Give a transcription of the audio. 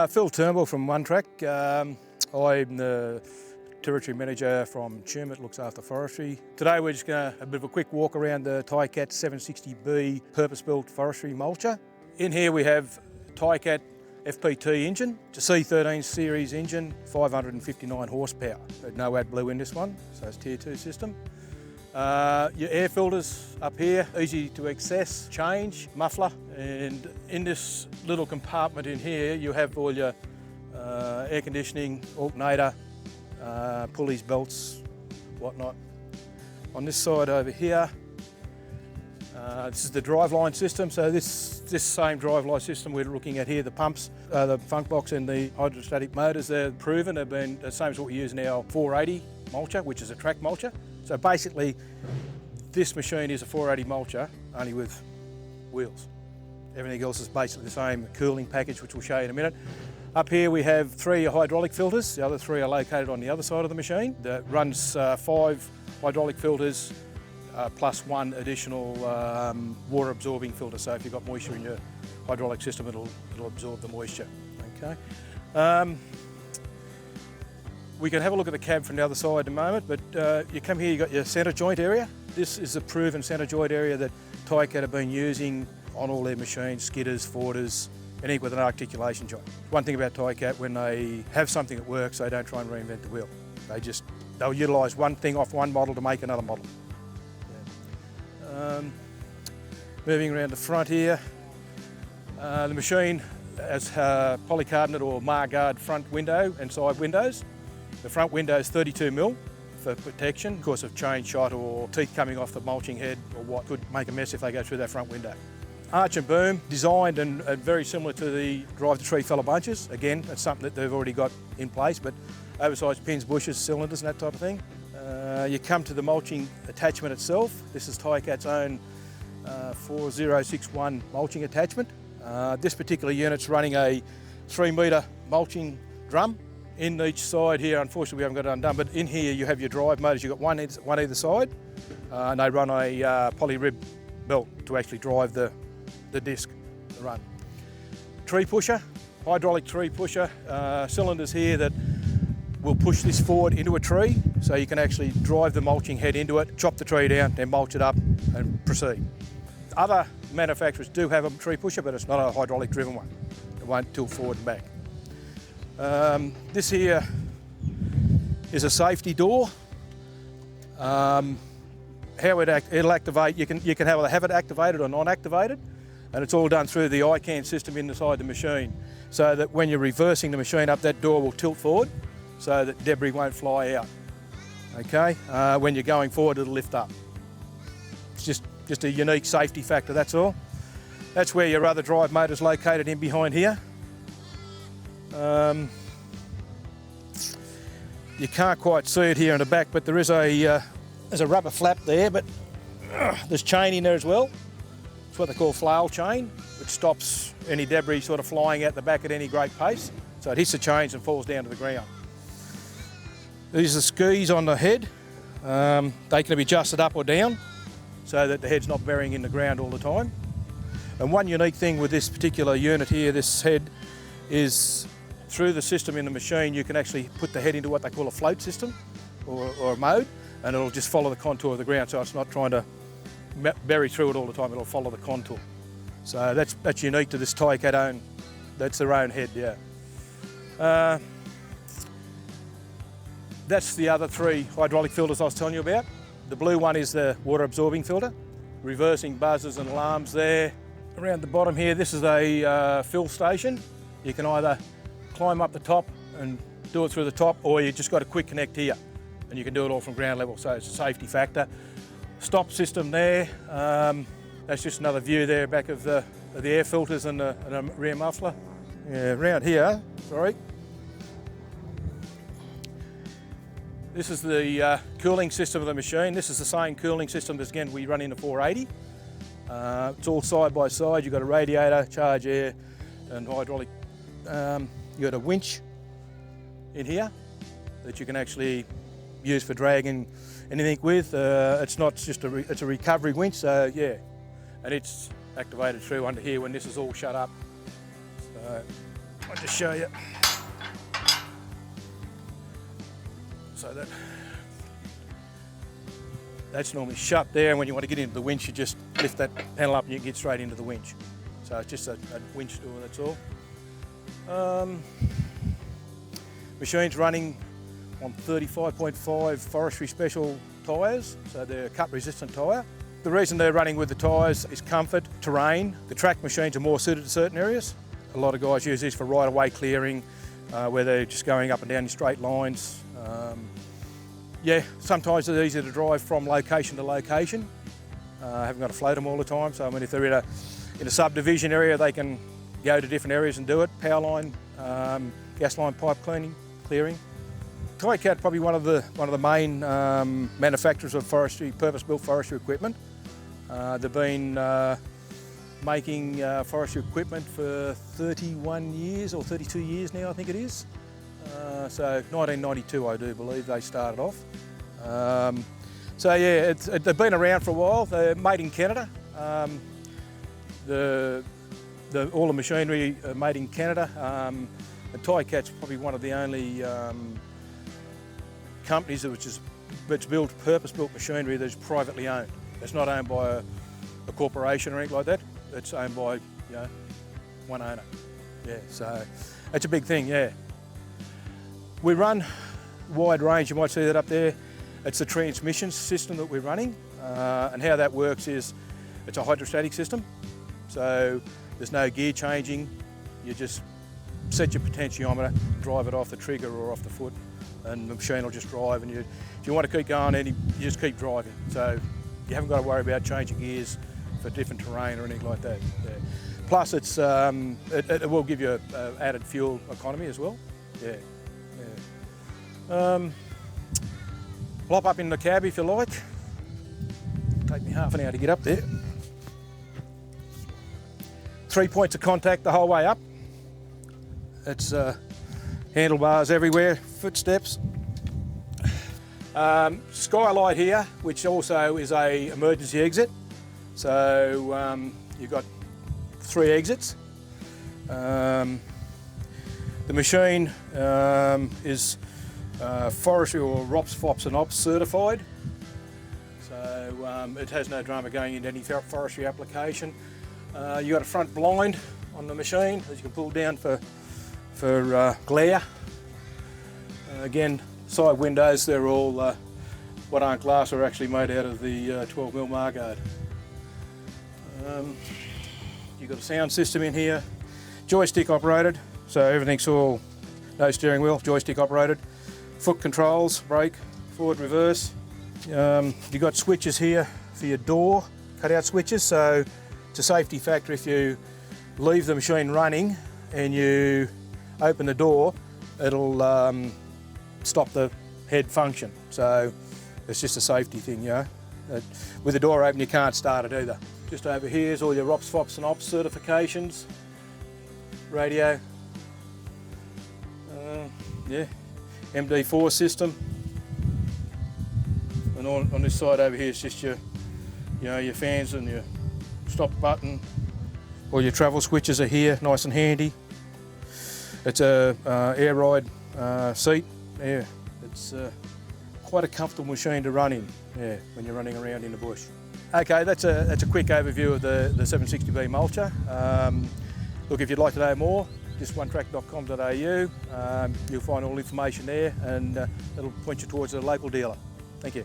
Phil Turnbull from One Track. I'm the Territory Manager from Chum that looks after forestry. Today we're just going to have a bit of a quick walk around the Tigercat 760B purpose-built forestry mulcher. In here we have Tigercat FPT engine. It's a C13 series engine, 559 horsepower. No AdBlue in this one, so it's Tier 2 system. Your air filters up here, easy to access, change, muffler, and in this little compartment in here you have all your air conditioning, alternator, pulleys, belts, whatnot. On this side over here, this is the Driveline system. So this same Driveline system we're looking at here, the pumps, the funk box and the hydrostatic motors, they're proven. They've been the same as what we use in our 480 mulcher, which is a track mulcher. So basically, this machine is a 480 mulcher, only with wheels. Everything else is basically the same cooling package, which we'll show you in a minute. Up here we have 3 hydraulic filters. The other 3 are located on the other side of the machine. That runs 5 hydraulic filters plus 1 additional water absorbing filter. So if you've got moisture in your hydraulic system, it'll absorb the moisture. Okay. We can have a look at the cab from the other side in a moment, but you come here, you've got your centre joint area. This is a proven centre joint area that Tigercat have been using on all their machines, skidders, forders, anything with an articulation joint. One thing about Tigercat, when they have something that works, they don't try and reinvent the wheel. They'll utilise one thing off one model to make another model. Yeah. Moving around the front here, the machine has polycarbonate or Marguard front window and side windows. The front window is 32mm for protection, of course of chain shot or teeth coming off the mulching head or what could make a mess if they go through that front window. Arch and boom, designed and very similar to the drive to tree fella bunches. Again, that's something that they've already got in place, but oversized pins, bushes, cylinders and that type of thing. You come to the mulching attachment itself. This is Tigercat's own 4061 mulching attachment. This particular unit's running a 3-metre mulching drum. In each side here, unfortunately we haven't got it undone, but in here you have your drive motors. You've got one either side, and they run a poly rib belt to actually drive the disc to run. Tree pusher, hydraulic tree pusher, cylinders here that will push this forward into a tree, so you can actually drive the mulching head into it, chop the tree down, then mulch it up and proceed. Other manufacturers do have a tree pusher, but it's not a hydraulic driven one. It won't tilt forward and back. This here is a safety door. How it'll activate, you can have it activated or non-activated, and it's all done through the ICAN system inside the machine, so that when you're reversing the machine up, that door will tilt forward so that debris won't fly out. Okay, when you're going forward, it'll lift up. It's just a unique safety factor, that's all. That's where your other drive motor's located in behind here. You can't quite see it here in the back, but there's a rubber flap there, but there's chain in there as well. It's what they call flail chain, which stops any debris sort of flying out the back at any great pace. So it hits the chains and falls down to the ground. These are skis on the head. They can be adjusted up or down so that the head's not burying in the ground all the time. And one unique thing with this particular unit here, this head, is through the system in the machine you can actually put the head into what they call a float system or a mode, and it'll just follow the contour of the ground, so it's not trying to bury through it all the time, it'll follow the contour. So that's unique to this Tigercat own, that's their own head, yeah. That's the other 3 hydraulic filters I was telling you about. The blue one is the water absorbing filter, reversing buzzers and alarms there. Around the bottom here, this is a fill station. You can either climb up the top and do it through the top, or you just got a quick connect here and you can do it all from ground level, so it's a safety factor. Stop system there, that's just another view there back of the air filters and the rear muffler. Yeah, around here, sorry. This is the cooling system of the machine. This is the same cooling system that again we run in the 480. It's all side by side. You've got a radiator, charge air and hydraulic. You've got a winch in here that you can actually use for dragging anything with. It's not just it's a recovery winch, so yeah. And it's activated through under here when this is all shut up. So I'll just show you. So that's normally shut there, and when you want to get into the winch, you just lift that panel up and you can get straight into the winch. So it's just a winch door, that's all. Machine's running on 35.5 forestry special tyres, so they're a cut resistant tyre. The reason they're running with the tyres is comfort, terrain. The track machines are more suited to certain areas. A lot of guys use these for right-of-way clearing, where they're just going up and down in straight lines. Yeah, sometimes it's easier to drive from location to location. Haven't got to float them all the time, so I mean, if they're in a subdivision area, they can go to different areas and do it. Power line, gas line pipe clearing. Tigercat probably one of the main manufacturers of purpose-built forestry equipment. They've been making forestry equipment for 31 years or 32 years now, I think it is. So 1992, I do believe they started off. So yeah, they've been around for a while. They're made in Canada. All the machinery are made in Canada. And Tigercat's probably one of the only companies that's built purpose-built machinery that's privately owned. It's not owned by a corporation or anything like that. It's owned by one owner. Yeah, so that's a big thing. Yeah. We run wide range. You might see that up there. It's the transmission system that we're running, and how that works is it's a hydrostatic system. So there's no gear changing. You just set your potentiometer, drive it off the trigger or off the foot, and the machine will just drive. And if you want to keep going, you just keep driving. So you haven't got to worry about changing gears for different terrain or anything like that. Yeah. Plus, it will give you added fuel economy as well. Yeah. Plop up in the cab if you like. Take me half an hour to get up there. 3 points of contact the whole way up. It's handlebars everywhere, footsteps. Skylight here, which also is a emergency exit. So you've got 3 exits. The machine is forestry or ROPS, FOPS and OPS certified. So it has no drama going into any forestry application. You've got a front blind on the machine that you can pull down for glare. Again, side windows, they're all what aren't glass, are actually made out of the 12mm Margard. You've got a sound system in here, joystick operated, so everything's all no steering wheel, joystick operated. Foot controls, brake, forward, reverse. You've got switches here for your door, cut-out switches, so it's a safety factor if you leave the machine running and you open the door, it'll stop the head function. So it's just a safety thing, you know. With the door open, you can't start it either. Just over here is all your ROPS, FOPS and OPS certifications. Radio. Yeah. MD4 system, and on this side over here is just your fans and your stop button. All your travel switches are here, nice and handy. It's a air ride seat. Yeah, it's quite a comfortable machine to run in. Yeah, when you're running around in the bush. Okay, that's a quick overview of the 760B mulcher. Look, if you'd like to know more, just onetrack.com.au. You'll find all information there, and it'll point you towards a local dealer. Thank you.